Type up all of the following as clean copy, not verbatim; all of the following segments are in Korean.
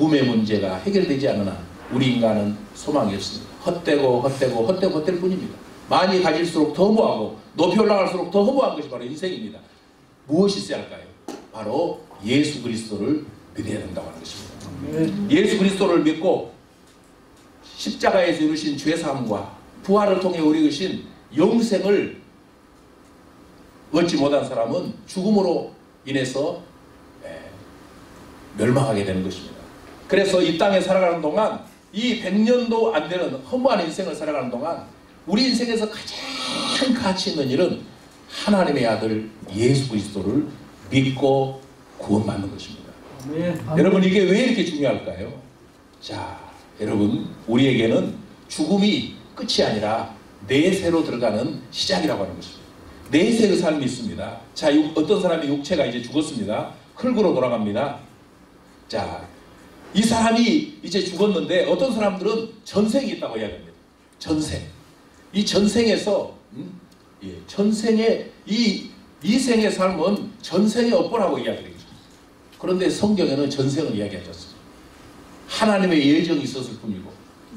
죽음의 문제가 해결되지 않는 한 우리 인간은 소망이 없습니다. 헛되고 뿐입니다. 많이 가질수록 더 허무하고 높이 올라갈수록 더 허무한 것이 바로 인생입니다. 무엇이 있어야 할까요? 바로 예수 그리스도를 믿어야 된다고 하는 것입니다. 예수 그리스도를 믿고 십자가에서 이루신 죄사함과 부활을 통해 우리 주신 영생을 얻지 못한 사람은 죽음으로 인해서 멸망하게 되는 것입니다. 그래서 이 땅에 살아가는 동안 이 100년도 안 되는 허무한 인생을 살아가는 동안 우리 인생에서 가장 가치 있는 일은 하나님의 아들 예수 그리스도를 믿고 구원받는 것입니다. 여러분, 이게 왜 이렇게 중요할까요? 자, 여러분, 우리에게는 죽음이 끝이 아니라 내세로 들어가는 시작이라고 하는 것입니다. 내세의 삶이 있습니다. 자, 어떤 사람의 육체가 이제 죽었습니다. 흙으로 돌아갑니다. 자, 이 사람이 이제 죽었는데 어떤 사람들은 전생이 있다고 이야기합니다. 전생. 이 전생에서 전생의 이 생의 삶은 전생의 업보라고 이야기합니다. 그런데 성경에는 전생을 이야기하지 않습니다. 하나님의 예정이 있었을 뿐이고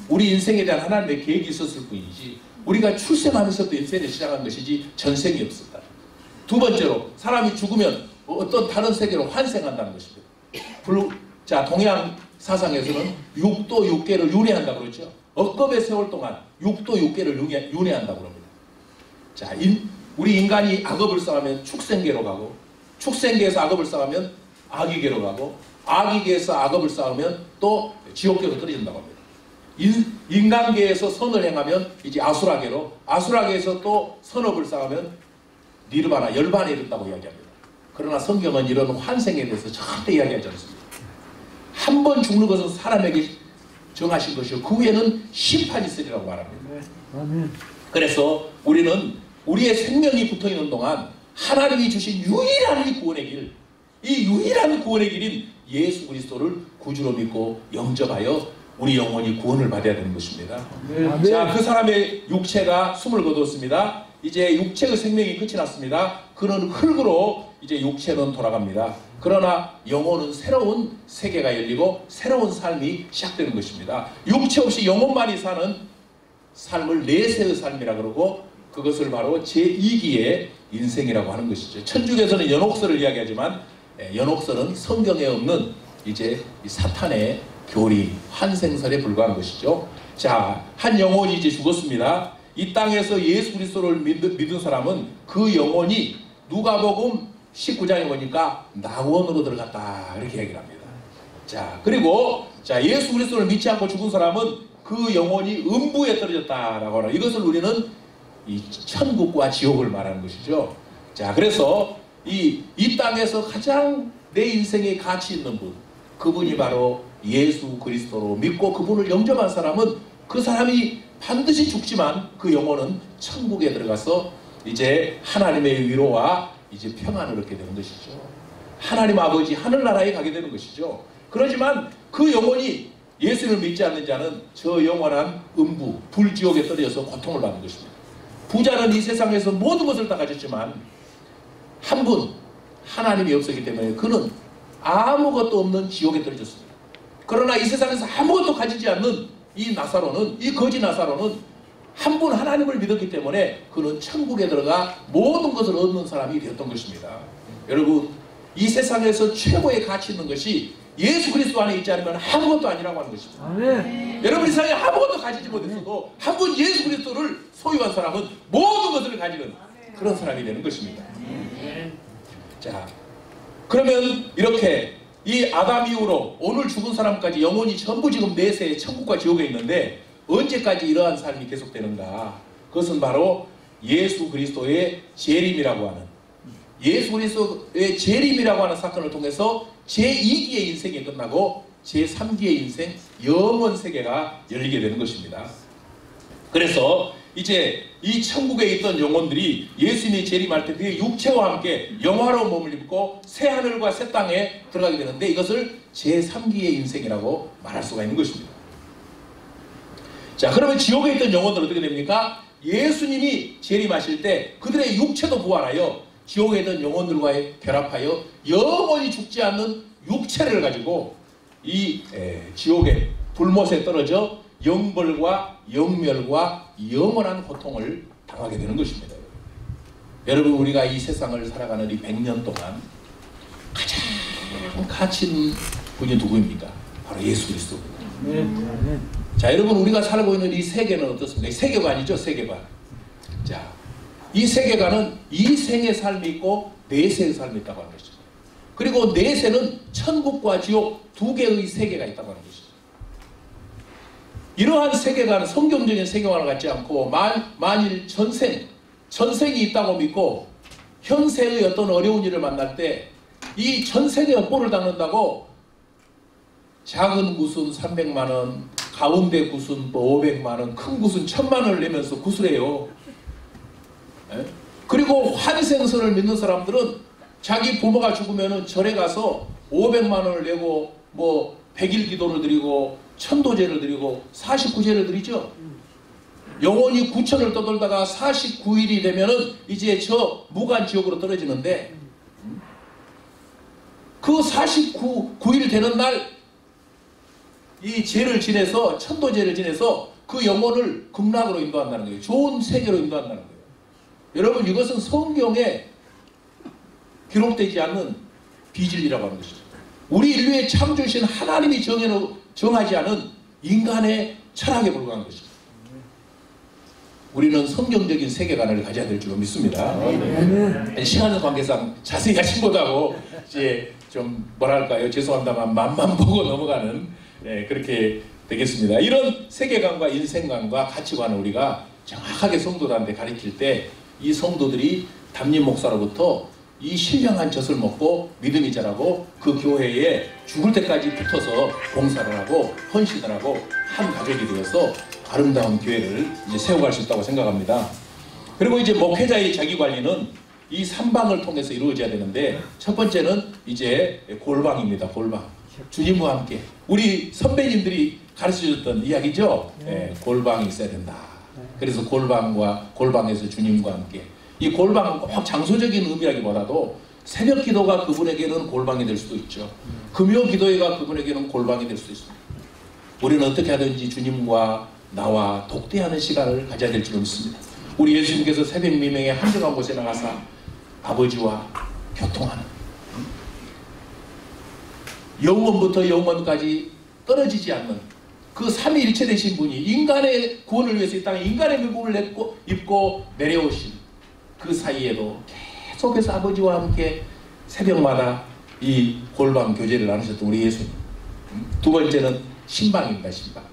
우리 인생에 대한 하나님의 계획이 있었을 뿐이지 우리가 출생하면서도 인생을 시작한 것이지 전생이 없었다. 두 번째로 사람이 죽으면 어떤 다른 세계로 환생한다는 것입니다. 자, 동양 사상에서는 6도 6개를 윤회한다고 그러죠. 억겁의 세월 동안 6도 6개를 윤회한다고 합니다. 자, 우리 인간이 악업을 쌓으면 축생계로 가고 축생계에서 악업을 쌓으면 악의계로 가고 악의계에서 악업을 쌓으면 또 지옥계로 떨어진다고 합니다. 인간계에서 선을 행하면 이제 아수라계로, 아수라계에서 또 선업을 쌓으면 니르바나, 열반에 이른다고 이야기합니다. 그러나 성경은 이런 환생에 대해서 절대 이야기하지 않습니다. 한 번 죽는 것은 사람에게 정하신 것이고 그 후에는 심판이 있으리라고 말합니다. 그래서 우리는 우리의 생명이 붙어있는 동안 하나님이 주신 유일한 이 구원의 길, 이 유일한 구원의 길인 예수 그리스도를 구주로 믿고 영접하여 우리 영혼이 구원을 받아야 되는 것입니다. 자, 그 사람의 육체가 숨을 거두었습니다. 이제 육체의 생명이 끝이 났습니다. 그는 흙으로 이제 육체는 돌아갑니다. 그러나 영혼은 새로운 세계가 열리고 새로운 삶이 시작되는 것입니다. 육체 없이 영혼만이 사는 삶을 내세의 삶이라 그러고 그것을 바로 제2기의 인생이라고 하는 것이죠. 천주교에서는 연옥설을 이야기하지만 연옥설은 성경에 없는 이제 사탄의 교리, 환생설에 불과한 것이죠. 자, 한 영혼이 이제 죽었습니다. 이 땅에서 예수 그리스도를 믿은 사람은 그 영혼이 누가복음 19장에 보니까 낙원으로 들어갔다 이렇게 얘기를 합니다. 자, 그리고 자, 예수 그리스도를 믿지 않고 죽은 사람은 그 영혼이 음부에 떨어졌다라고 하는, 이것을 우리는 이 천국과 지옥을 말하는 것이죠. 자, 그래서 이 땅에서 가장 내 인생에 가치 있는 분, 그분이 바로 예수 그리스도로 믿고 그분을 영접한 사람은 그 사람이 반드시 죽지만 그 영혼은 천국에 들어가서 이제 하나님의 위로와 이제 평안을 얻게 되는 것이죠. 하나님 아버지 하늘나라에 가게 되는 것이죠. 그렇지만 그 영혼이 예수를 믿지 않는 자는 저 영원한 음부, 불지옥에 떨어져서 고통을 받는 것입니다. 부자는 이 세상에서 모든 것을 다 가졌지만 한 분 하나님이 없었기 때문에 그는 아무것도 없는 지옥에 떨어졌습니다. 그러나 이 세상에서 아무것도 가지지 않는 이 나사로는, 이 거지 나사로는 한 분 하나님을 믿었기 때문에 그는 천국에 들어가 모든 것을 얻는 사람이 되었던 것입니다. 여러분, 이 세상에서 최고의 가치 있는 것이 예수 그리스도 안에 있지 않으면 아무것도 아니라고 하는 것입니다. 네. 여러분, 이 세상에 아무것도 가지지 못했어도 한 분 예수 그리스도를 소유한 사람은 모든 것을 가지는 그런 사람이 되는 것입니다. 자, 그러면 이렇게 이 아담 이후로 오늘 죽은 사람까지 영혼이 전부 지금 내세에 천국과 지옥에 있는데 언제까지 이러한 삶이 계속되는가? 그것은 바로 예수 그리스도의 재림이라고 하는, 예수 그리스도의 재림이라고 하는 사건을 통해서 제2기의 인생이 끝나고 제3기의 인생, 영원 세계가 열리게 되는 것입니다. 그래서 이제 이 천국에 있던 영혼들이 예수님이 재림할 때 그의 육체와 함께 영화로운 몸을 입고 새 하늘과 새 땅에 들어가게 되는데 이것을 제3기의 인생이라고 말할 수가 있는 것입니다. 자, 그러면 지옥에 있던 영혼들은 어떻게 됩니까? 예수님이 재림하실 때 그들의 육체도 부활하여 지옥에 있던 영혼들과의 결합하여 영원히 죽지 않는 육체를 가지고 이 지옥의 불못에 떨어져 영벌과 영멸과 영원한 고통을 당하게 되는 것입니다. 여러분, 우리가 이 세상을 살아가는 이 100년 동안 가장 가치 있는 분이 누구입니까? 바로 예수 그리스도입니다. 자, 여러분, 우리가 살고 있는 이 세계는 어떻습니까? 이 세계관이죠, 세계관. 자, 이 세계관은 이 생의 삶이 있고 내세의 삶이 있다고 하는 것이죠. 그리고 내세는 천국과 지옥 두 개의 세계가 있다고 하는 것이죠. 이러한 세계관은 성경적인 세계관을 갖지 않고 만일 전생이 있다고 믿고 현세의 어떤 어려운 일을 만날 때 이 전생의 업보를 닦는다고 작은 굿은 300만 원, 가운데 굿은 500만 원, 큰 굿은 1000만 원을 내면서 구슬해요. 그리고 환생선을 믿는 사람들은 자기 부모가 죽으면 절에 가서 500만 원을 내고 뭐 100일 기도를 드리고 천도제를 드리고 49제를 드리죠. 영원히 9천을 떠돌다가 49일이 되면은 이제 저 무간지옥으로 떨어지는데, 그 49일 되는 날 이 죄를 지내서 천도제를 지내서 그 영혼을 극락으로 인도한다는 거예요. 좋은 세계로 인도한다는 거예요. 여러분, 이것은 성경에 기록되지 않는 비진리라고 하는 것이죠. 우리 인류의 창조신 하나님이 정하지 않은 인간의 철학에 불과한 것이죠. 우리는 성경적인 세계관을 가져야 될 줄로 믿습니다. 시간 관계상 자세히 하신 것하고 이제 좀 뭐랄까요, 죄송합니다만 맛만 보고 넘어가는, 그렇게 되겠습니다. 이런 세계관과 인생관과 가치관을 우리가 정확하게 성도들한테 가르칠 때 이 성도들이 담임 목사로부터 이 신령한 젖을 먹고 믿음이 자라고 그 교회에 죽을 때까지 붙어서 봉사를 하고 헌신을 하고 한 가족이 되어서 아름다운 교회를 이제 세워갈 수 있다고 생각합니다. 그리고 이제 목회자의 자기관리는 이 3방을 통해서 이루어져야 되는데, 첫 번째는 이제 골방입니다. 골방. 주님과 함께. 우리 선배님들이 가르쳐줬던 이야기죠. 골방이 있어야 된다. 그래서 골방에서 주님과 함께. 이 골방은 꼭 장소적인 의미라기보다도 새벽 기도가 그분에게는 골방이 될 수도 있죠. 금요 기도회가 그분에게는 골방이 될 수도 있습니다. 우리는 어떻게 하든지 주님과 나와 독대하는 시간을 가져야 될 줄 믿습니다. 우리 예수님께서 새벽 미명에 한적한 곳에 나가서 아버지와 교통하는, 영원부터 영원까지 떨어지지 않는 그 삼위일체 되신 분이 인간의 구원을 위해서 이 땅에 인간의 물품을 입고 내려오신 그 사이에도 계속해서 아버지와 함께 새벽마다 이 골방 교제를 나누셨던 우리 예수님. 두 번째는 신방입니다. 신방.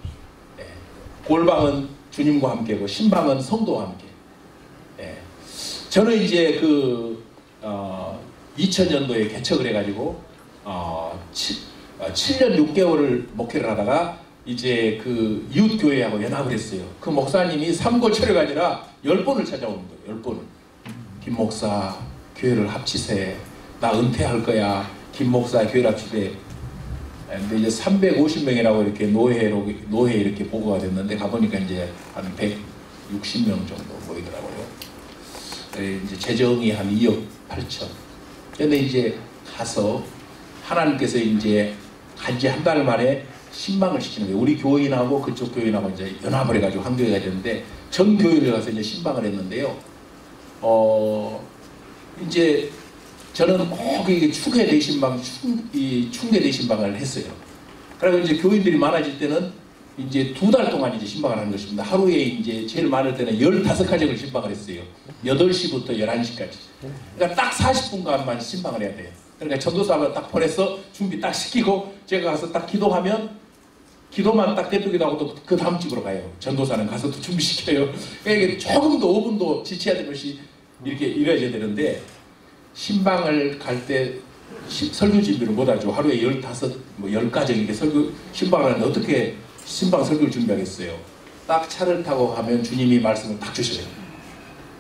골방은 주님과 함께고 신방은 성도와 함께. 저는 이제 2000년도에 개척을 해가지고 7년 6개월을 목회를 하다가 이제 그 이웃교회하고 연합을 했어요. 그 목사님이 삼고초려가 아니라 10번을 찾아오는 거예요. 10번을. 김 목사 교회를 합치세. 나 은퇴할 거야. 김 목사 교회를 합치세. 근데 이제 350명이라고 이렇게 노회 이렇게 보고가 됐는데, 가보니까 이제 한 160명 정도 모이더라고요. 이제 재정이 한 2억 8천. 근데 이제 가서 하나님께서 이제 간지 한 달 만에 신방을 시키는 거예요. 우리 교인하고 그쪽 교인하고 이제 연합을 해가지고 한 교회가 됐는데, 전 교회를 가서 이제 신방을 했는데요. 이제 저는 꼭 이게 충계 대신방, 충계 대신방을 했어요. 그리고 이제 교인들이 많아질 때는 이제 2달 동안 이제 신방을 하는 것입니다. 하루에 이제 제일 많을 때는 15가정을 신방을 했어요. 8시부터 11시까지. 그러니까 딱 40분간만 신방을 해야 돼요. 그러니까 전도사가 딱 보내서 준비 딱 시키고 제가 가서 딱 기도하면, 기도만 딱 대표 기도하고 또 그 다음 집으로 가요. 전도사는 가서 또 준비시켜요. 그러니까 이게 조금도 5분도 지체해야 될 것이 이렇게 이루어져야 되는데, 신방을 갈 때 설교 준비를 못하죠. 하루에 10가정 이렇게 신방을 하는데 어떻게 신방 설교를 준비하겠어요. 딱 차를 타고 가면 주님이 말씀을 딱 주셔요.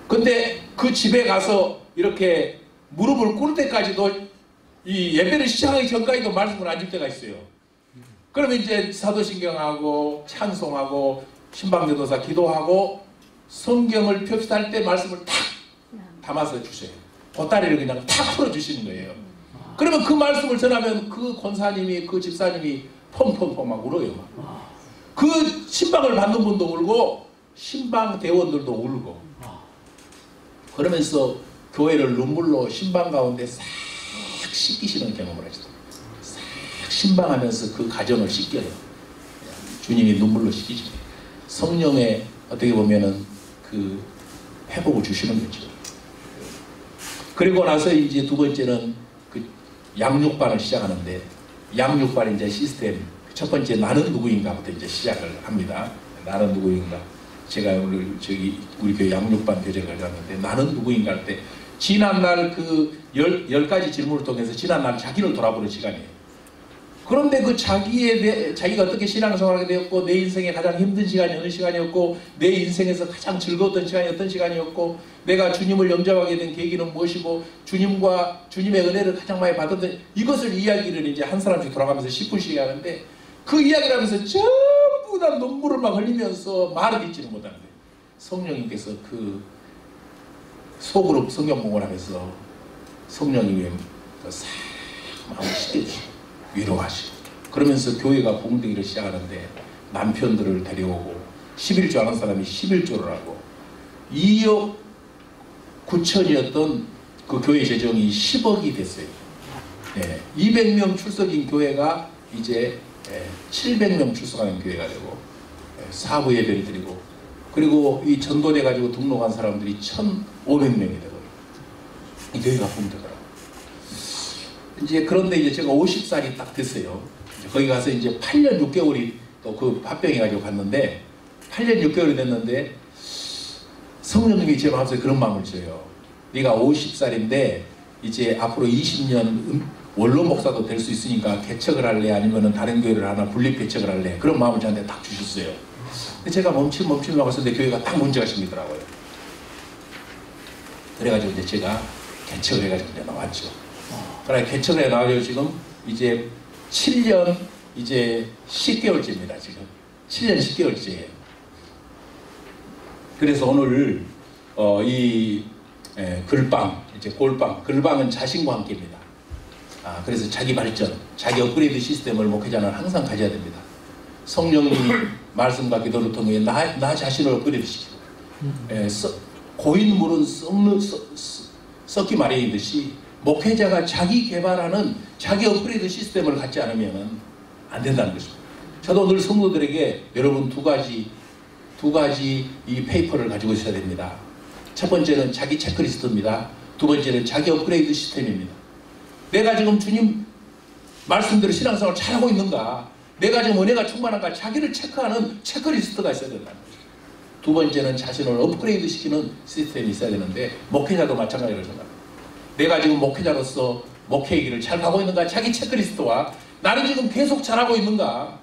근데 그 집에 가서 이렇게 무릎을 꿇을 때까지도, 이 예배를 시작하기 전까지도 말씀을 안 줄 때가 있어요. 그러면 이제 사도신경하고 찬송하고 신방전도사 기도하고 성경을 펼쳐할 때 말씀을 탁 담아서 주셔요. 보따리를 그냥 탁 풀어주시는 거예요. 그러면 그 말씀을 전하면 그 권사님이, 그 집사님이 펑펑펑 막 울어요. 막. 그 신방을 받는 분도 울고 신방 대원들도 울고 그러면서 교회를 눈물로 신방 가운데 싹 씻기시는 경험을 하시죠. 싹 신방하면서 그 가정을 씻겨요. 주님이 눈물로 씻기죠. 성령의 어떻게 보면은 그 회복을 주시는 거죠. 그리고 나서 이제 두 번째는 그 양육반을 시작하는데 양육반 이제 시스템 첫 번째 나는 누구인가부터 이제 시작을 합니다. 나는 누구인가. 제가 오늘 저기 우리 교회 양육반 교재를 가져왔는데 나는 누구인가 할 때 지난날 그 열 가지 질문을 통해서 지난날 자기를 돌아보는 시간이에요. 그런데 그 자기가 어떻게 신앙생활하게 되었고 내 인생에 가장 힘든 시간이 어느 시간이었고 내 인생에서 가장 즐거웠던 시간이 어떤 시간이었고 내가 주님을 영접하게 된 계기는 무엇이고 주님과 주님의 은혜를 가장 많이 받았던 이것을 이야기를 이제 한 사람씩 돌아가면서 10분씩 하는데 그 이야기를 하면서 전부 다 눈물을 막 흘리면서 말을 잇지는 못하는데 성령님께서 그 속으로 성경 공부하면서 성령님이 싹 마음을 씻겨주시고 위로하시고 그러면서 교회가 봉되기를 시작하는데 남편들을 데려오고 11조 하는 사람이 11조를 하고 2억 9천이었던 그 교회 재정이 10억이 됐어요. 200명 출석인 교회가 이제 700명 출석하는 교회가 되고 사부 예배를 드리고 그리고 이 전도돼 가지고 등록한 사람들이 1,500명이 되고 이 교회가 봉되더라고요. 이제 그런데 이제 제가 50살이 딱 됐어요. 이제 거기 가서 이제 8년 6개월이 또 그 합병해가지고 갔는데 8년 6개월이 됐는데 성령님이 제 마음속에 그런 마음을 줘요. 네가 50살인데 이제 앞으로 20년 원로 목사도 될 수 있으니까 개척을 할래 아니면은 다른 교회를 하나 분립 개척을 할래 그런 마음을 저한테 딱 주셨어요. 근데 제가 멈춤하고 있었는데 교회가 딱 문제가 생기더라고요. 그래가지고 이제 제가 개척을 해가지고 이제 나왔죠. 그래 개척을 해 나와서 지금 이제 7년 이제 10개월째입니다. 지금 7년 10개월째예요. 그래서 오늘 이 글방 이제 골방 글방은 자신과 함께입니다. 그래서 자기 발전, 자기 업그레이드 시스템을 목회자는 항상 가져야 됩니다. 성령님이 말씀과 기도를 통해 나 자신을 업그레이드 시키고 고인 물은 썩기 마련이듯이 목회자가 자기 개발하는 자기 업그레이드 시스템을 갖지 않으면 안 된다는 것입니다. 저도 늘 성도들에게 여러분 두 가지 이 페이퍼를 가지고 있어야 됩니다. 첫 번째는 자기 체크리스트입니다. 두 번째는 자기 업그레이드 시스템입니다. 내가 지금 주님 말씀대로 신앙생활을 잘하고 있는가, 내가 지금 은혜가 충만한가, 자기를 체크하는 체크리스트가 있어야 된다는 거죠. 두 번째는 자신을 업그레이드 시키는 시스템이 있어야 되는데 목회자도 마찬가지로 생각합니다. 내가 지금 목회자로서 목회의 길을 잘 가고 있는가, 자기 체크리스트와 나는 지금 계속 잘하고 있는가.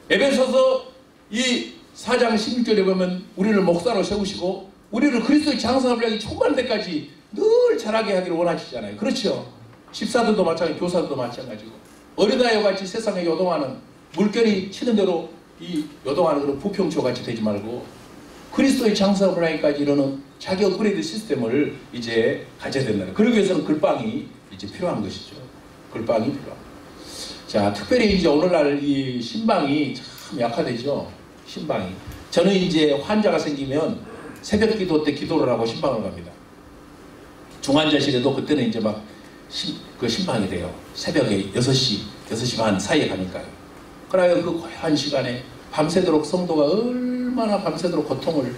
에베소서 이 4장 16절에 보면 우리를 목사로 세우시고 우리를 그리스도의 장성한 분량이充满 때까지 늘 잘하게 하기를 원하시잖아요. 그렇죠? 집사들도 마찬가지고 교사들도 마찬가지고 어린아이와 같이 세상에 요동하는 물결이 치는 대로 이 요동하는 그런 부평초 같이 되지 말고 그리스도의 장성한 분량까지 이르는 자기 업그레이드 시스템을 이제 가져야 된다는. 그러기 위해서는 글방이 이제 필요한 것이죠. 글방이 필요합니다. 자, 특별히 이제 오늘날 이 신방이 참 약화되죠. 신방이. 저는 이제 환자가 생기면 새벽 기도 때 기도를 하고 신방을 갑니다. 중환자실에도 그때는 이제 막 그 신방이 돼요. 새벽에 6시 반 사이에 가니까요. 그래야 그 고요한 시간에 밤새도록 성도가 얼마나 밤새도록 고통을,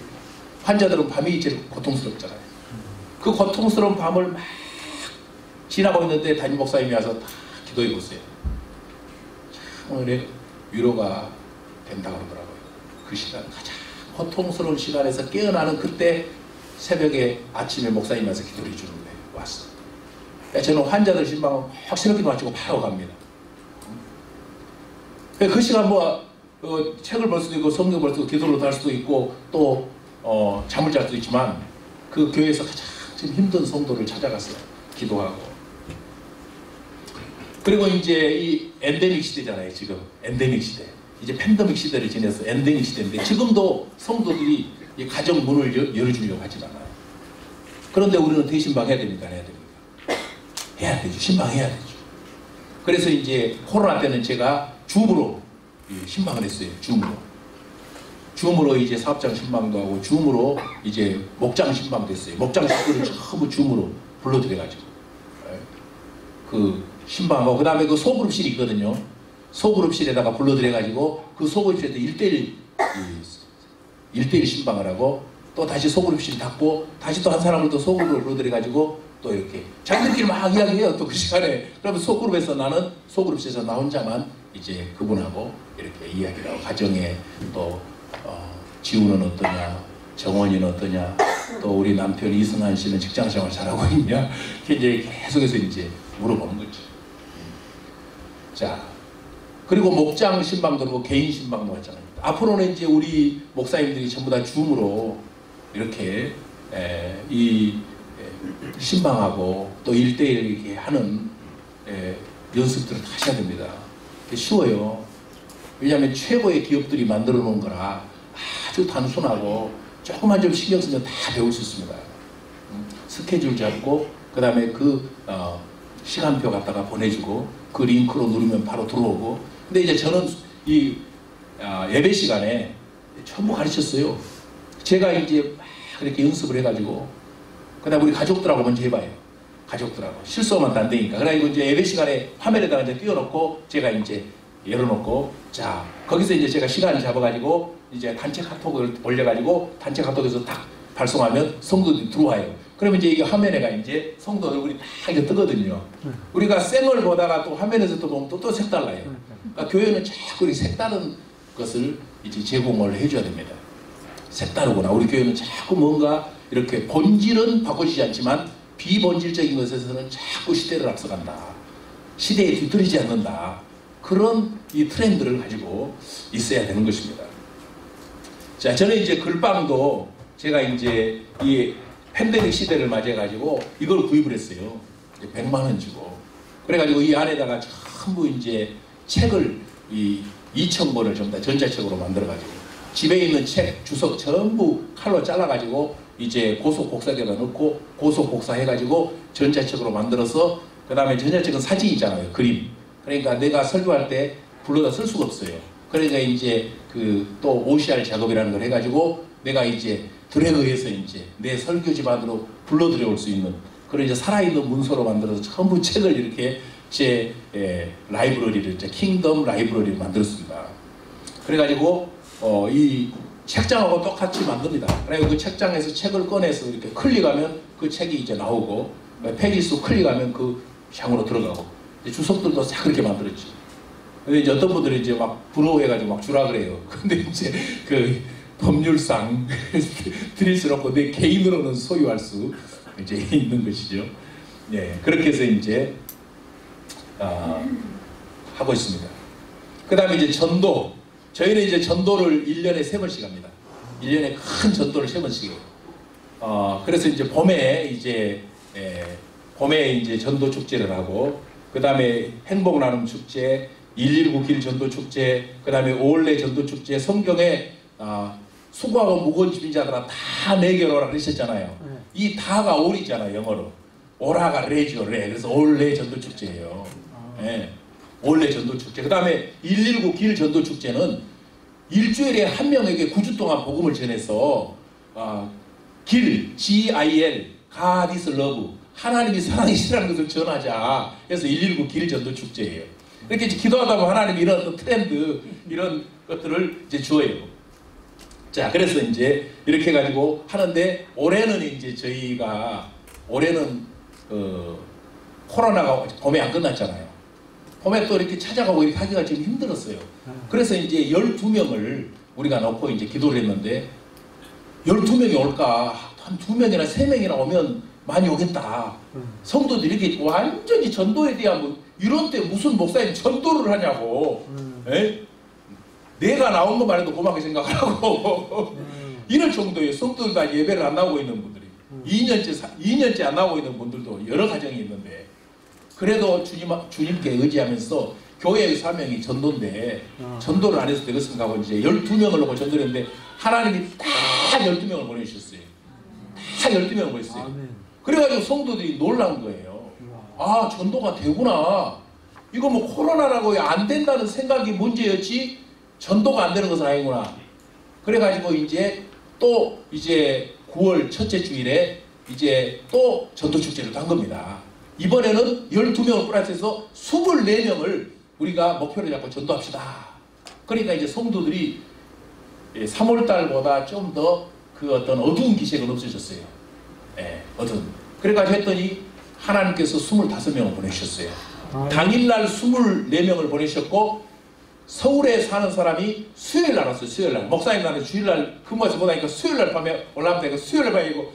환자들은 밤이 제일 고통스럽잖아요. 그 고통스러운 밤을 막 지나고 있는데 담임 목사님이 와서 다 기도해 보세요. 참 오늘 위로가 된다고 그러더라고요. 그 시간, 가장 고통스러운 시간에서 깨어나는 그때 새벽에 아침에 목사님이 와서 기도를 해주는 거예요. 왔어. 저는 환자들 신방은 확실하게 마치고 바로 갑니다. 그 시간 책을 볼 수도 있고 성경을 볼 수도 있고 기도를 할 수도 있고 또 잠을 잘 수도 있지만 그 교회에서 가장 지금 힘든 성도를 찾아갔어요. 기도하고. 그리고 이제 이 엔데믹 시대잖아요. 지금 엔데믹 시대. 이제 팬데믹 시대를 지내서 엔데믹 시대인데 지금도 성도들이 이 가정 문을 열어주려고 하진 않아요. 그런데 우리는 대신방 해야 됩니까? 안 해야 됩니까? 해야 되죠. 신방해야 되죠. 그래서 이제 코로나 때는 제가 줌으로 신방을 했어요. 줌으로 이제 사업장 신방도 하고 줌으로 이제 목장 신방도 했어요. 목장 식구를 전부 줌으로 불러들여가지고 그 신방하고 그 다음에 그 소그룹실이 있거든요. 소그룹실에다가 불러들여가지고 그 소그룹실에도 1대1 신방을 하고 또 다시 소그룹실 닫고 다시 또 한 사람을 또 소그룹으로 불러들여가지고 또 이렇게 자기들끼리 막 이야기해요. 또 그 시간에. 그러면 소그룹에서 나는 소그룹실에서 나 혼자만 이제 그분하고 이렇게 이야기를 하고 가정에 또 지우는 어떠냐, 정원이는 어떠냐, 또 우리 남편 이승환 씨는 직장생활 잘하고 있냐, 이제 계속해서 이제 물어보는 거죠. 자, 그리고 목장 신방도 그렇고 개인 신방도 하잖아요. 앞으로는 이제 우리 목사님들이 전부 다 줌으로 이렇게 신방하고 또 1대1 이렇게 하는 연습들을 다시 해야 됩니다. 쉬워요. 왜냐하면 최고의 기업들이 만들어 놓은 거라 아주 단순하고 조금만 좀 신경 쓰면 다 배울 수 있습니다. 스케줄 잡고 그 다음에 그 시간표 갖다가 보내주고 그 링크로 누르면 바로 들어오고. 근데 이제 저는 이 예배 시간에 전부 가르쳤어요. 제가 이제 막 이렇게 연습을 해가지고 그 다음에 우리 가족들하고 먼저 해봐요. 가족들하고 실수하면 안 되니까. 그래가지고 이제 예배 시간에 화면에다가 이제 띄워놓고 제가 이제 열어놓고 자 거기서 이제 제가 시간을 잡아가지고 이제 단체 카톡을 올려가지고 단체 카톡에서 딱 발송하면 성도들이 들어와요. 그러면 이제 이게 화면에가 이제 성도 얼굴이 딱 이렇게 뜨거든요. 우리가 생을 보다가 또 화면에서 또 보면 또 색달라요. 그러니까 교회는 자꾸 이 색다른 것을 이제 제공을 해줘야 됩니다. 색다르구나. 우리 교회는 자꾸 뭔가 이렇게 본질은 바꿔지지 않지만 비본질적인 것에서는 자꾸 시대를 앞서간다. 시대에 뒤떨어지지 않는다. 그런 이 트렌드를 가지고 있어야 되는 것입니다. 자, 저는 이제 글방도 제가 이제 이 팬데믹 시대를 맞이해가지고 이걸 구입을 했어요. 100만 원 주고. 그래가지고 이 안에다가 전부 이제 책을 2,000권을 전부 다 전자책으로 만들어가지고 집에 있는 책 주석 전부 칼로 잘라가지고 이제 고속곡사기에다 넣고 고속곡사해가지고 전자책으로 만들어서 그 다음에 전자책은 사진 있잖아요. 그림. 그러니까 내가 설교할 때 불러다 쓸 수가 없어요. 그러니까 이제 그 또 OCR 작업이라는 걸 해가지고 내가 이제 드래그해서 이제 내 설교집 안으로 불러들여올 수 있는 그런 이제 살아있는 문서로 만들어서 전부 책을 이렇게 제 라이브러리를 이제 킹덤 라이브러리를 만들었습니다. 그래가지고 이 책장하고 똑같이 만듭니다. 그리고 그 책장에서 책을 꺼내서 이렇게 클릭하면 그 책이 이제 나오고 페이지 클릭하면 그 향으로 들어가고 주석들도 싹 그렇게 만들었지. 근데 이제 어떤 분들이 이제 막 부러워해가지고 막 주라 그래요. 근데 이제 그 법률상 드릴 수 없고 내 개인으로는 소유할 수 이제 있는 것이죠. 네, 그렇게 해서 이제 하고 있습니다. 그 다음에 이제 전도. 저희는 이제 전도를 1년에 3번씩 합니다. 1년에 큰 전도를 3번씩 해요. 그래서 이제 봄에 이제 전도 축제를 하고, 그 다음에 행복 나눔 축제, 119 길 전도 축제, 그 다음에 올레 전도 축제, 성경에 수고하고 무거운 짐진 자들아 다 내게로 오라 그러셨잖아요. 이 다가 올이잖아요, 영어로. 오라가 레죠, 레. 그래서 올레 전도 축제예요. 네. 올레 전도 축제. 그 다음에 119 길 전도 축제는 일주일에 한 명에게 9주 동안 복음을 전해서 길, G-I-L, God is love, 하나님이 사랑이시라는 것을 전하자. 그래서 119 길 전도 축제예요. 이렇게 기도하다 보면 하나님이 이런 어떤 트렌드, 이런 것들을 이제 주어요. 자, 그래서 이제 이렇게 해가지고 하는데, 올해는 이제 저희가, 올해는 코로나가 봄에 안 끝났잖아요. 봄에 또 이렇게 찾아가고 이렇게 하기가 지금 힘들었어요. 그래서 이제 12명을 우리가 넣고 이제 기도를 했는데, 12명이 올까? 한 2명이나 3명이나 오면 많이 오겠다. 성도들이 이렇게 완전히 전도에 대한 이런 때 무슨 목사님 전도를 하냐고. 내가 나온 것만 해도 고맙게 생각하고 이럴 정도의 성도들 다 예배를 안 나오고 있는 분들이 2년째 안 나오고 있는 분들도 여러 가정이 있는데, 그래도 주님께 의지하면서 교회의 사명이 전도인데 전도를 안 해서 되겠습니까 하고 이제 12명을 놓고 전도를 했는데, 하나님이 딱 12명을 보내주셨어요. 다 12명을 보냈어요. 그래가지고 성도들이 놀란 거예요. 아, 전도가 되구나. 이거 뭐 코로나라고 안 된다는 생각이 문제였지 전도가 안 되는 것은 아니구나. 그래가지고 이제 또 이제 9월 첫째 주일에 이제 또 전도축제를 한 겁니다. 이번에는 12명을 플러스해서 24명을 우리가 목표를 잡고 전도합시다. 그러니까 이제 성도들이 3월달보다 좀 더 그 어떤 어두운 기색은 없어졌어요. 예, 어두운. 그래가지고 했더니 하나님께서 25명을 보내주셨어요. 당일날 24명을 보내셨고 서울에 사는 사람이 수요일날 왔어요. 수요일날. 목사님 나는 주일날 근무해서 못하니까 수요일날 밤에 올라가면 되니까 수요일날 밤이고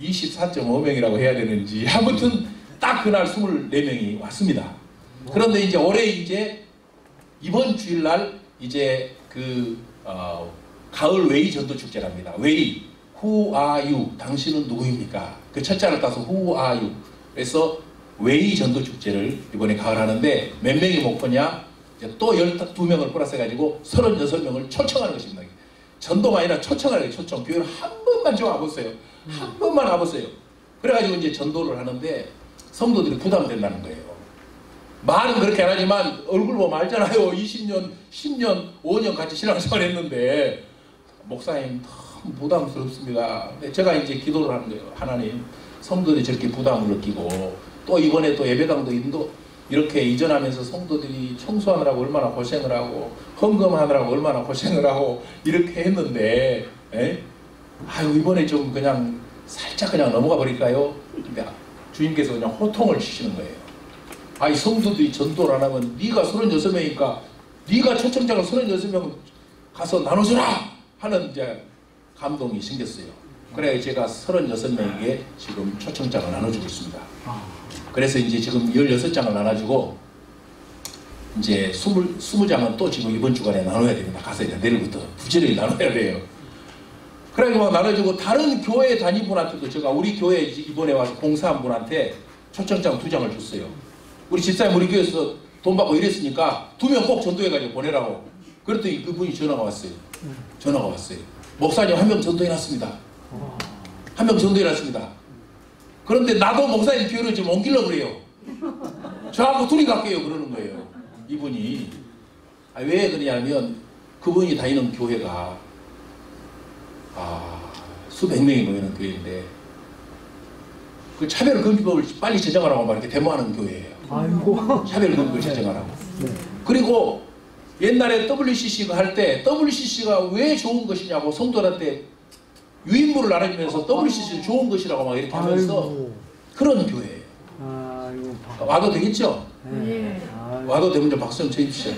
24.5명이라고 해야 되는지 아무튼 딱 그날 24명이 왔습니다. 그런데 이제 올해 이제 이번 주일날 이제 가을 웨이 전도축제랍니다. 웨이, Who are you? 당신은 누구입니까? 그 첫자를 따서 Who are you? 그래서 웨이 전도축제를 이번에 가을 하는데 몇 명이 목표냐? 이제 또 12명을 플러스해가지고 36명을 초청하는 것입니다. 전도가 아니라 초청하는 거예요. 초청. 교회를 한 번만 좀 와보세요. 한 번만 와보세요. 그래가지고 이제 전도를 하는데 성도들이 부담된다는 거예요. 말은 그렇게 안 하지만 얼굴 보면 알잖아요. 20년, 10년, 5년 같이 신앙생활 했는데 목사님 너무 부담스럽습니다. 제가 이제 기도를 하는 거예요. 하나님, 성도들이 저렇게 부담을 느끼고 또 이번에 또 예배당도 인도 이렇게 이전하면서 성도들이 청소하느라고 얼마나 고생을 하고 헌금하느라고 얼마나 고생을 하고 이렇게 했는데 아유 이번에 좀 그냥 살짝 그냥 넘어가 버릴까요? 근데 주님께서 그냥 호통을 치시는 거예요. 아이 성도들이 전도를 안 하면 네가 36명이니까 네가 초청장을 36명 가서 나눠주라 하는 이제 감동이 생겼어요. 그래 제가 36명에게 지금 초청장을 나눠주고 있습니다. 그래서 이제 지금 16장을 나눠주고 이제 20장은 또 지금 이번 주간에 나눠야 됩니다. 가서 이제 내일부터 부지런히 나눠야 돼요. 그래서 나눠주고 다른 교회 다니분한테도 제가 우리 교회 이번에 와서 공사한 분한테 초청장 2장을 줬어요. 우리 집사님 우리 교회에서 돈 받고 이랬으니까 2명 꼭 전도해가지고 보내라고. 그랬더니 그분이 전화가 왔어요. 전화가 왔어요. 목사님 1명 전도해놨습니다. 1명 전도해놨습니다. 그런데 나도 목사님 교회를 좀 옮기려고 그래요. 저하고 둘이 갈게요. 그러는 거예요. 이분이. 왜 그러냐면 그분이 다니는 교회가 수백 명이 모이는 교회인데 그 차별금지법을 빨리 제정하라고 막 이렇게 데모하는 교회예요. 아이고. 차별금지법을 제정하라고. 네. 그리고 옛날에 WCC가 할 때 WCC가 왜 좋은 것이냐고 성도들한테 유인물을 나눠주면서 WCC는 좋은 것이라고 막 이렇게 하면서 아이고. 그런 교회예요. 아이고. 와도 되겠죠? 네. 와도 되면 좀 박수 좀 쳐주십시오.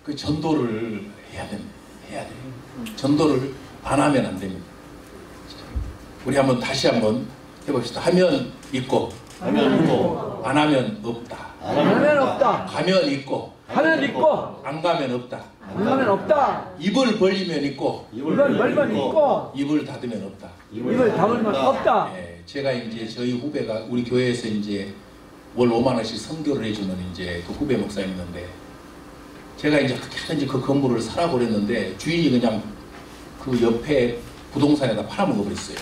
그 전도를 해야 됩니다. 해야 돼요. 전도를 안 하면 안 됩니다. 우리 한번 다시 한번 해봅시다. 하면 있고, 하면 있고, 안 하면 없다. 하면 없다. 가면 있고, 하면 있고, 안 가면 없다. 안 가면 없다. 입을 벌리면 있고, 입을 벌면 있고, 입을 닫으면 없다. 입을 닫으면 없다. 네, 제가 이제 저희 후배가 우리 교회에서 이제 월 5만 원씩 선교를 해주는 이제 그 후배 목사님 있는데 제가 이제 어떻게 하든지 그 건물을 사라고 그랬는데 주인이 그냥 그 옆에 부동산에다 팔아먹어 버렸어요.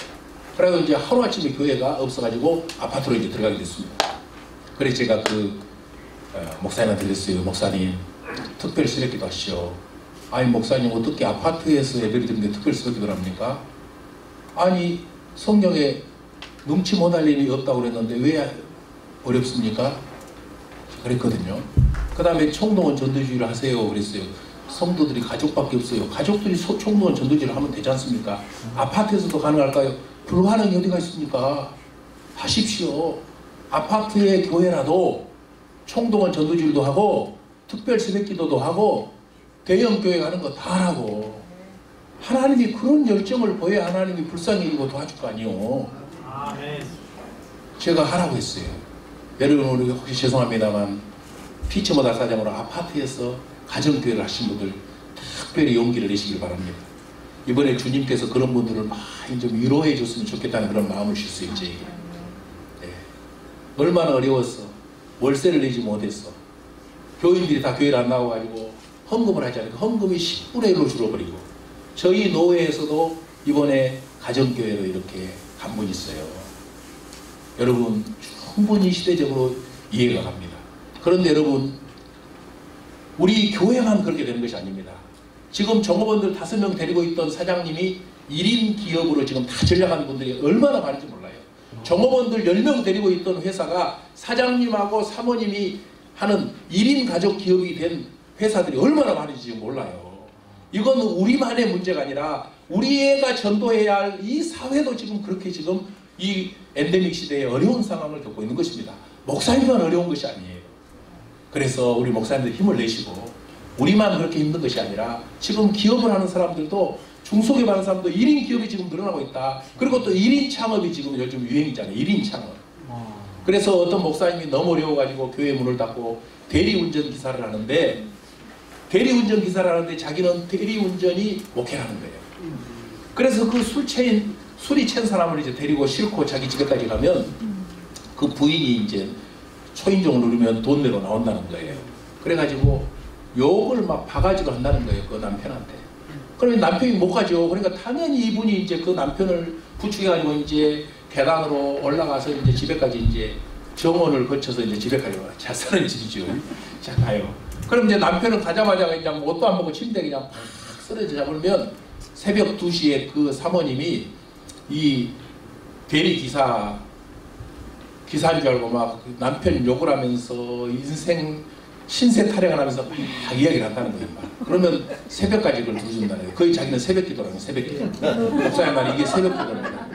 그래서 이제 하루아침에 교회가 없어가지고 아파트로 이제 들어가게 됐습니다. 그래서 제가 그 목사님한테 그랬어요. 목사님 특별 수련기도 하시오. 아니 목사님 어떻게 아파트에서 예배를 드리는데 특별 수련기도 합니까? 아니 성경에 능치 못할 일이 없다고 그랬는데 왜 어렵습니까? 그랬거든요. 그 다음에 총동원 전도주의를 하세요 그랬어요. 성도들이 가족밖에 없어요. 가족들이 총동원 전도주의를 하면 되지 않습니까? 아파트에서도 가능할까요? 불가능이 어디가 있습니까? 하십시오. 아파트의 교회라도 총동원 전도주의도 하고 특별 새벽기도도 하고 대형 교회 가는 거 다 하라고. 하나님이 그런 열정을 보여야 하나님이 불쌍히 여기고 도와줄 거 아니요. 제가 하라고 했어요. 여러분 우리 혹시 죄송합니다만 피처모다 사장으로 아파트에서 가정교회를 하신 분들 특별히 용기를 내시길 바랍니다. 이번에 주님께서 그런 분들을 많이 좀 위로해 줬으면 좋겠다는 그런 마음을 줄 수 있지. 네. 얼마나 어려웠어. 월세를 내지 못했어. 교인들이 다 교회를 안 나와가지고 헌금을 하지 않으니까 헌금이 10분의 1로 줄어버리고 저희 노회에서도 이번에 가정교회로 이렇게 간 분이 있어요. 여러분 충분히 시대적으로 이해가 갑니다. 그런데 여러분 우리 교회만 그렇게 되는 것이 아닙니다. 지금 종업원들 5명 데리고 있던 사장님이 1인 기업으로 지금 다 전략하는 분들이 얼마나 많은지 몰라요. 종업원들 10명 데리고 있던 회사가 사장님하고 사모님이 하는 1인 가족 기업이 된 회사들이 얼마나 많은지 지금 몰라요. 이건 우리만의 문제가 아니라 우리가 전도해야 할 이 사회도 지금 그렇게 지금 이 엔데믹 시대에 어려운 상황을 겪고 있는 것입니다. 목사님만 어려운 것이 아니에요. 그래서 우리 목사님들 힘을 내시고 우리만 그렇게 힘든 것이 아니라 지금 기업을 하는 사람들도 중소기업 하는 사람도 1인 기업이 지금 늘어나고 있다. 그리고 또 1인 창업이 지금 요즘 유행이잖아요. 1인 창업. 그래서 어떤 목사님이 너무 어려워가지고 교회 문을 닫고 대리운전 기사를 하는데 대리운전 기사를 하는데 자기는 대리운전이 목회라는 거예요. 그래서 그 술이 챈 사람을 이제 데리고 싣고 자기 집에까지 가면 그 부인이 이제 초인종을 누르면 돈 내로 나온다는 거예요. 그래가지고 욕을 막 바가지로 한다는 거예요. 그 남편한테. 그러면 남편이 못 가죠. 그러니까 당연히 이분이 이제 그 남편을 부축해가지고 이제 계단으로 올라가서 이제 집에까지 이제 정원을 거쳐서 이제 집에까지 와요. 잘 사는 집이죠. 자, 가요. 그럼 이제 남편은 가자마자 그냥 뭣도 안 먹고 침대에 그냥 팍 쓰러져 잡으면 새벽 2시에 그 사모님이 이 대리 기사인 줄 알고 막 남편 욕을 하면서 인생 신세 타령을 하면서 막 이야기를 한다는 거예요. 막. 그러면 새벽까지 그걸 들어준다는 거예요. 거의 자기는 새벽 기도라는 새벽 기도. 목사님 말이 이게 새벽 기도입니다.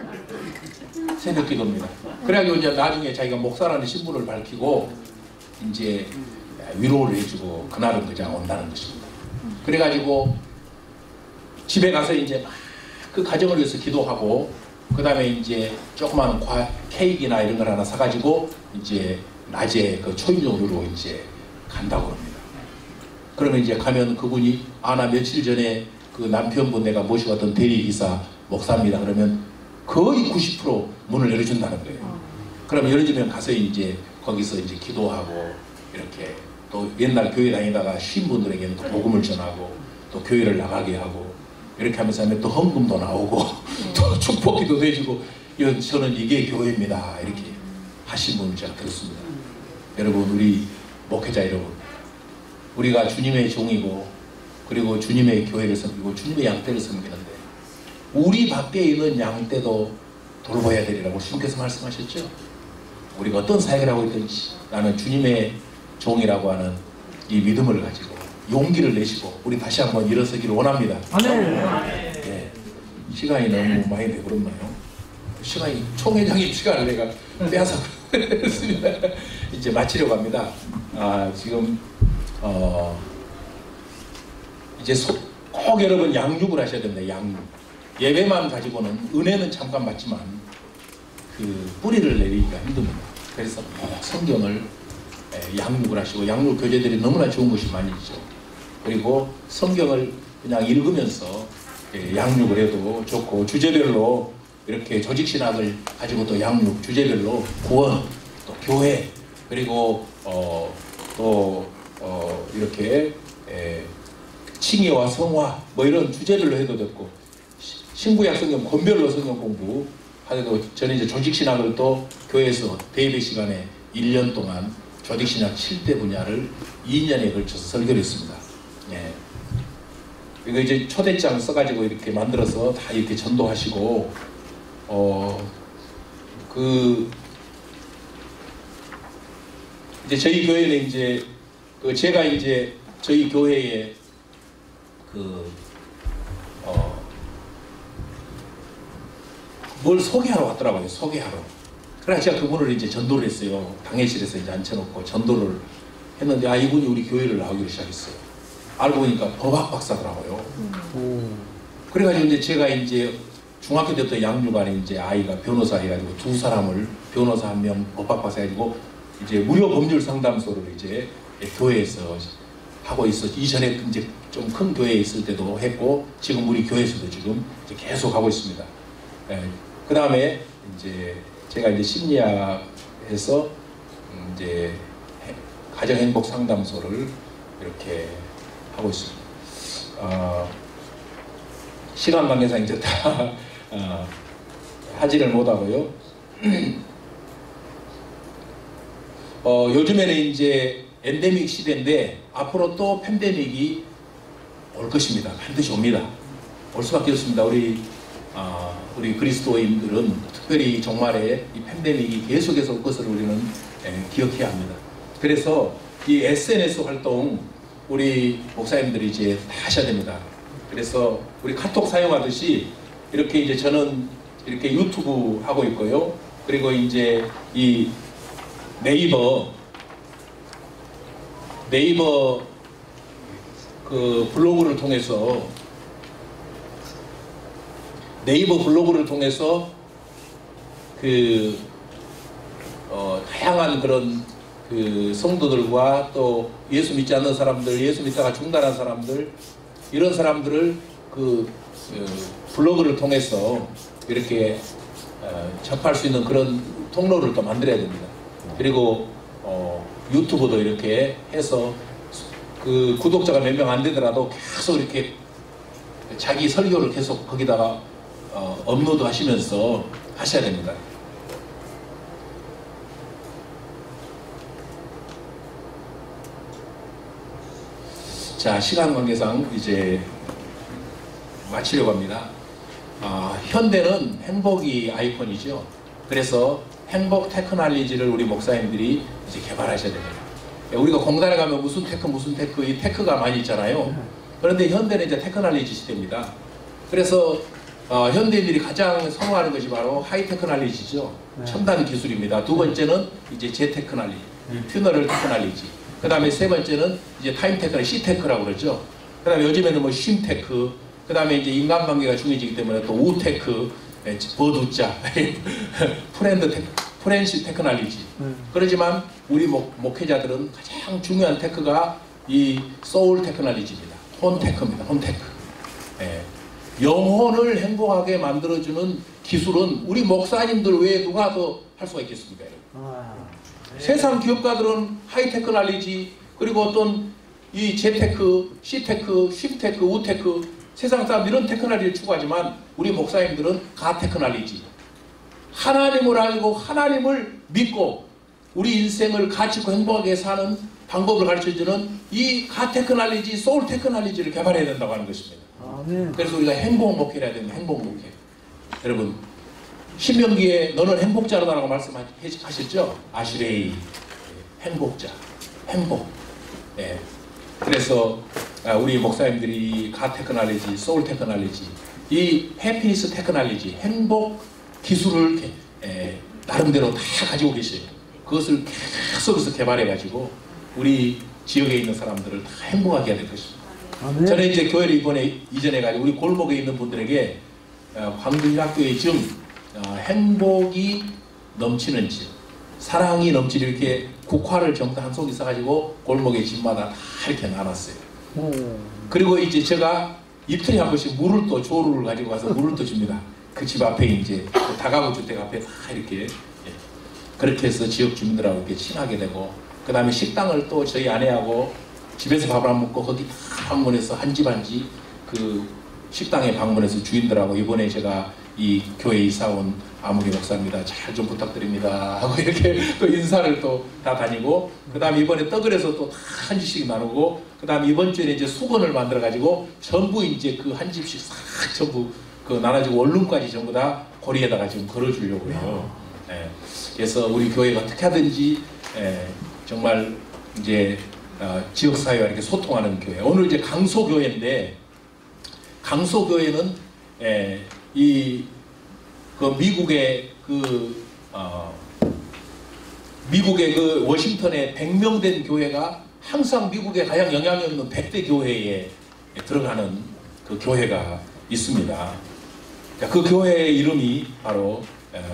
새벽 기도입니다. 그래가지고 이제 나중에 자기가 목사라는 신분을 밝히고 이제 위로를 해주고 그날은 그냥 온다는 것입니다. 그래가지고 집에 가서 이제 막 그 가정을 위해서 기도하고 그 다음에 이제 조그만 케이크나 이런 걸 하나 사가지고 이제 낮에 그 초인종으로 이제 간다고 합니다. 그러면 이제 가면 그분이 나 며칠 전에 그 남편분 내가 모시고 왔던 대리기사 목사입니다. 그러면 거의 90% 문을 열어준다는 거예요. 그러면 열어주면 가서 이제 거기서 이제 기도하고 이렇게 또 옛날 교회 다니다가 쉰 분들에게는 또 복음을 전하고 또 교회를 나가게 하고 이렇게 하면서 하면 또 헌금도 나오고 또 축복기도 해주고 저는 이게 교회입니다. 이렇게 하신 분을 제가 들었습니다. 여러분 우리 목회자 여러분 우리가 주님의 종이고 그리고 주님의 교회를 섬기고 주님의 양떼를 섬기는데 우리 밖에 있는 양떼도 돌봐야 되리라고 주님께서 말씀하셨죠. 우리가 어떤 사역을 하고 있든지 나는 주님의 종이라고 하는 이 믿음을 가지고 용기를 내시고 우리 다시 한번 일어서기를 원합니다. 네. 시간이 너무 많이 되버렸나요? 시간이 총회장님 시간을 내가 빼앗아 버렸습니다. 이제 마치려고 합니다. 지금 이제 꼭 여러분 양육을 하셔야 됩니다. 양육. 예배만 가지고는 은혜는 잠깐 받지만 그 뿌리를 내리기가 힘듭니다. 그래서 성경을 양육을 하시고 양육 교재들이 너무나 좋은 것이 많이 있죠. 그리고 성경을 그냥 읽으면서 양육을 해도 좋고 주제별로 이렇게 조직신학을 가지고 또 양육 주제별로 구원 또 교회 그리고 이렇게 칭의와 성화 뭐 이런 주제별로 해도 됐고 신구약 성경 권별로 성경 공부 하여도 저는 이제 조직신학을 또 교회에서 대예배 시간에 1년 동안 조직신학 7대 분야를 2년에 걸쳐서 설교를 했습니다. 예. 이거 이제 초대장 써가지고 이렇게 만들어서 다 이렇게 전도하시고 이제 저희 교회는 이제 제가 이제 저희 교회에 뭘 소개하러 왔더라고요. 소개하러. 그래서 제가 그분을 이제 전도를 했어요. 당회실에서 이제 앉혀놓고 전도를 했는데 이분이 우리 교회를 나오기 시작했어요. 알고 보니까 법학 박사더라고요. 그래가지고 이제 제가 이제 중학교 때부터 양육안에 이제 아이가 변호사 해가지고 두 사람을 변호사 1명 법학 박사 해가지고 이제 무료 법률 상담소를 이제 교회에서 하고 있어. 이전에 이제 좀 큰 교회에 있을 때도 했고 지금 우리 교회에서도 지금 이제 계속 하고 있습니다. 그 다음에 이제 제가 이제 심리학에서 이제 가정행복 상담소를 이렇게 하고 있습니다. 시간 관계상 이제 다 하지를 못하고요. 요즘에는 이제 엔데믹 시대인데 앞으로 또 팬데믹이 올 것입니다. 반드시 옵니다. 올 수밖에 없습니다. 우리 그리스도인들은 특별히 종말에 이 팬데믹이 계속해서 올 것을 우리는 기억해야 합니다. 그래서 이 SNS 활동 우리 목사님들이 이제 다 하셔야 됩니다. 그래서 우리 카톡 사용하듯이 이렇게 이제 저는 이렇게 유튜브 하고 있고요. 그리고 이제 이 네이버 그 블로그를 통해서 그 다양한 그런 그 성도들과 또 예수 믿지 않는 사람들, 예수 믿다가 중단한 사람들, 이런 사람들을 그 블로그를 통해서 이렇게 접할 수 있는 그런 통로를 또 만들어야 됩니다. 그리고 유튜브도 이렇게 해서 그 구독자가 몇 명 안 되더라도 계속 이렇게 자기 설교를 계속 거기다가 업로드 하시면서 하셔야 됩니다. 자, 시간 관계상 이제 마치려고 합니다. 현대는 행복이 아이콘이죠. 그래서 행복 테크놀로지를 우리 목사님들이 이제 개발하셔야 됩니다. 우리가 공단에 가면 무슨 테크, 이 테크가 많이 있잖아요. 그런데 현대는 이제 테크놀로지 시대입니다. 그래서 현대인들이 가장 선호하는 것이 바로 하이 테크놀로지죠. 첨단 기술입니다. 두 번째는 이제 제 테크놀로지, 퓨너럴 테크놀로지. 그 다음에 세 번째는 이제 타임 테크놀로지, C테크라고 그러죠. 그 다음에 요즘에는 뭐 쉼테크, 그 다음에 이제 인간관계가 중요해지기 때문에 또 우테크, 버두자, 프렌시 테크놀로지. 그렇지만 우리 목회자들은 가장 중요한 테크가 이 소울 테크놀로지입니다. 혼테크입니다. 혼테크. 영혼을 행복하게 만들어주는 기술은 우리 목사님들 외에 누가 더 할 수가 있겠습니까? 세상 기업가들은 하이테크놀로지, 그리고 어떤 이 제테크, C테크, 쉼테크, 우테크, 세상 사람 이런 테크놀로지를 추구하지만 우리 목사님들은 가테크놀로지, 하나님을 알고 하나님을 믿고 우리 인생을 가치 있고 행복하게 사는 방법을 가르쳐주는 이 가테크놀로지, 소울 테크놀로지를 개발해야 된다고 하는 것입니다. 그래서 우리가 행복 목회를 해야 됩니다. 행복 목회. 여러분, 신명기에 너는 행복자라고 말씀하셨죠? 아시레이, 행복자, 행복. 그래서 우리 목사님들이 가테크놀로지, 소울 테크놀로지, 이 해피니스 테크놀로지, 행복 기술을 나름대로 다 가지고 계셔요. 그것을 계속해서 개발해가지고 우리 지역에 있는 사람들을 다 행복하게 해야 될 것입니다. 저는 이제 교회를 이전해가지고 우리 골목에 있는 분들에게 광주신학교의 행복이 넘치는지, 사랑이 넘치는 이렇게 국화를 전부 다 한 속 있어가지고 골목의 집마다 다 이렇게 나눴어요. 그리고 이제 제가 이틀에 한 번씩 물을 또 조루를 가지고 가서 물을 또 줍니다. 그 집 앞에 이제 다가구 주택 앞에 다 이렇게 그렇게 해서 지역 주민들하고 이렇게 친하게 되고, 그 다음에 식당을 또 저희 아내하고 집에서 밥을 안 먹고 거기 다 방문해서 한 집 한 집 그 식당에 방문해서 주인들하고 이번에 제가 이 교회에 이사 온 아무개 목사입니다. 잘 좀 부탁드립니다 하고 이렇게 또 인사를 또 다 다니고, 그 다음에 이번에 떡을 해서 또 다 한 집씩 나누고, 그 다음에 이번 주에 이제 수건을 만들어 가지고 전부 이제 그 한 집씩 싹 전부 그 나눠지고 원룸까지 전부 다 고리에다가 지금 걸어주려고 해요. 그래서 우리 교회가 어떻게 하든지 정말 이제 지역사회와 이렇게 소통하는 교회. 오늘 이제 강소교회인데, 강소교회는 미국의 그 워싱턴에 100명 된 교회가 항상 미국에 가장 영향력 있는 100대 교회에 들어가는 그 교회가 있습니다. 그 교회의 이름이 바로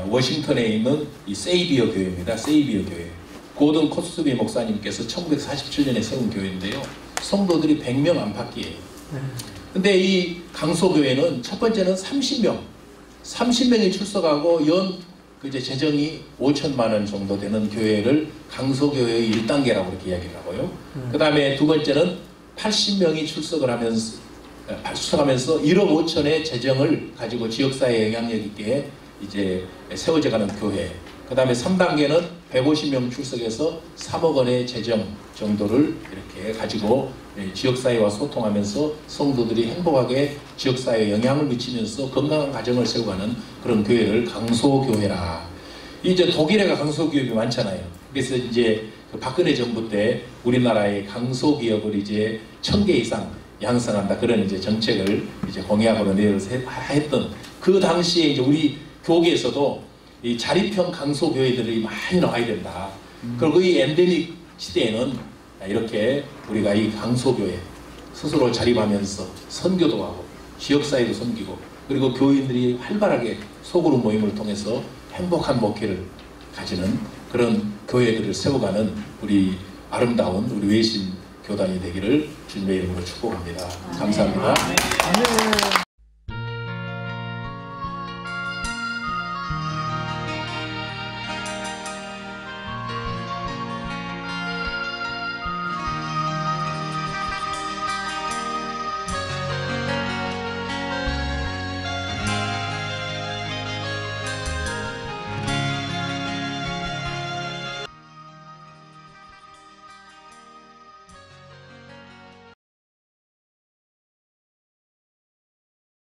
워싱턴에 있는 이 세이비어 교회입니다. 세이비어 교회. 고든 코스비 목사님께서 1947년에 세운 교회인데요. 성도들이 100명 안팎이에요. 근데 이 강소교회는 첫 번째는 30명이 출석하고 이제 재정이 5천만 원 정도 되는 교회를 강소교회의 1단계라고 이렇게 이야기를 하고요. 그 다음에 두 번째는 80명이 출석하면서 1억 5천의 재정을 가지고 지역사회에 영향력 있게 이제 세워져가는 교회. 그 다음에 3단계는 150명 출석해서 3억 원의 재정 정도를 이렇게 가지고 지역사회와 소통하면서 성도들이 행복하게 지역사회에 영향을 미치면서 건강한 가정을 세워가는 그런 교회를 강소교회라. 이제 독일에가 강소기업이 많잖아요. 그래서 이제 그 박근혜 정부 때 우리나라의 강소기업을 이제 1000개 이상 양성한다, 그런 이제 정책을 이제 공약으로 내려서 했던 그 당시에 이제 우리 교계에서도 이 자립형 강소교회들이 많이 나와야 된다. 그리고 이 엔데믹 시대에는 이렇게 우리가 이 강소교회 스스로 자립하면서 선교도 하고 지역사회도 섬기고 그리고 교인들이 활발하게 소그룹 모임을 통해서 행복한 목회를 가지는 그런 교회들을 세워가는 우리 아름다운 우리 외신 교단이 되기를 주님의 이름으로 축복합니다. 감사합니다.